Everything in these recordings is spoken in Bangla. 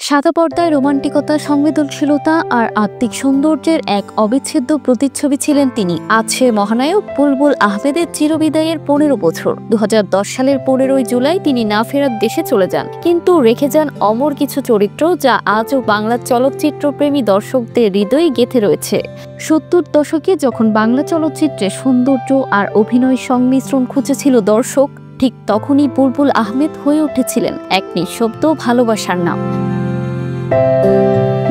সাদা পর্দায় রোমান্টিকতা, সংবেদনশীলতা আর আত্মিক সৌন্দর্যের এক অবিচ্ছেদ্য প্রতিচ্ছবি ছিলেন তিনি। আছে মহানায়ক বুলবুল আহমেদের চিরবিদায়ের ১৫ বছর। ২০১০ সালের ১৫ই জুলাই তিনি না ফেরার দেশে চলে যান, কিন্তু রেখে যান অমর কিছু চরিত্র যা আজও বাংলা চলচ্চিত্রপ্রেমী দর্শকদের হৃদয়ে গেঁথে রয়েছে। ৭০ দশকে যখন বাংলা চলচ্চিত্রে সৌন্দর্য আর অভিনয় সংমিশ্রণ খুঁজেছিল দর্শক, ঠিক তখনই বুলবুল আহমেদ হয়ে উঠেছিলেন এক নিঃশব্দ ভালোবাসার নাম।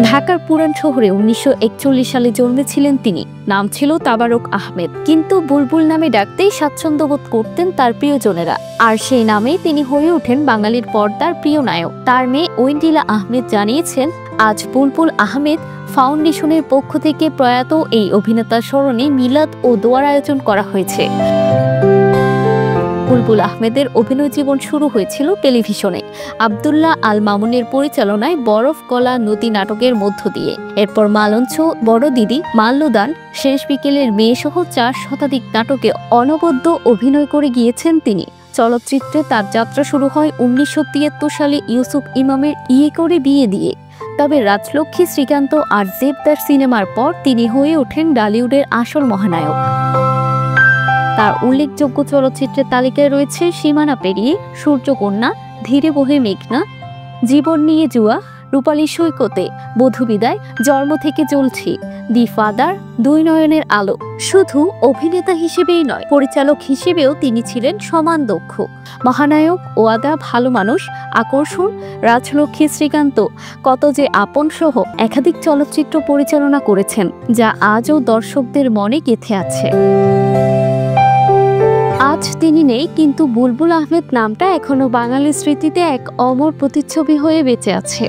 ঢাকার পুরান শহরে ১৯৪১ সালে জন্মেছিলেন তিনি। নাম ছিল তাবারক আহমেদ, কিন্তু বুলবুল নামে ডাকতেই স্বাচ্ছন্দ্য বোধ করতেন তার প্রিয়জনেরা। আর সেই নামেই তিনি হয়ে ওঠেন বাঙালির পর্দার প্রিয় নায়ক। তার মেয়ে ঐন্দ্রিলা আহমেদ জানিয়েছেন, আজ বুলবুল আহমেদ ফাউন্ডেশনের পক্ষ থেকে প্রয়াত এই অভিনেতার স্মরণে মিলাদ ও দোয়ার আয়োজন করা হয়েছে। বুলবুল আহমেদের অভিনয় জীবন শুরু হয়েছিল টেলিভিশনে আব্দুল্লাহ আল মামুনের পরিচালনায় বরফ গলা নদী নাটকের মধ্য দিয়ে। এরপর মালঞ্চ, বড় দিদি, মাল্যদান, শেষ বিকেলের মেয়ে সহ ৪ শতাধিক নাটকে অনবদ্য অভিনয় করে গিয়েছেন তিনি। চলচ্চিত্রে তার যাত্রা শুরু হয় ১৯৭৩ সালে ইউসুফ ইমামের ইয়ে করে বিয়ে দিয়ে। তবে রাজলক্ষ্মী, শ্রীকান্ত আর দেবদার সিনেমার পর তিনি হয়ে ওঠেন ডালিউডের আসল মহানায়ক। তার উল্লেখযোগ্য চলচ্চিত্রের তালিকায় রয়েছে সীমানা পেরিয়ে, সূর্যকন্যা, ধীরে বহে মেঘনা, জীবন নিয়ে জুয়া, রূপালী সৈকতে, বধূবিদায়, জন্ম থেকে চলছি, দি ফাদার, দুই নয়নের আলো। শুধু অভিনেতা হিসেবেই নয়, পরিচালক হিসেবেও তিনি ছিলেন সমান দক্ষ। মহানায়ক, ওয়াদা, ভালো মানুষ, আকর্ষণ, রাজলক্ষ্মী, শ্রীকান্ত, কত যে আপন সহ একাধিক চলচ্চিত্র পরিচালনা করেছেন, যা আজও দর্শকদের মনে গেঁথে আছে। আজ তিনি নেই, কিন্তু বুলবুল আহমেদ নামটা এখনো বাঙালির স্মৃতিতে এক অমর প্রতিচ্ছবি হয়ে বেঁচে আছে।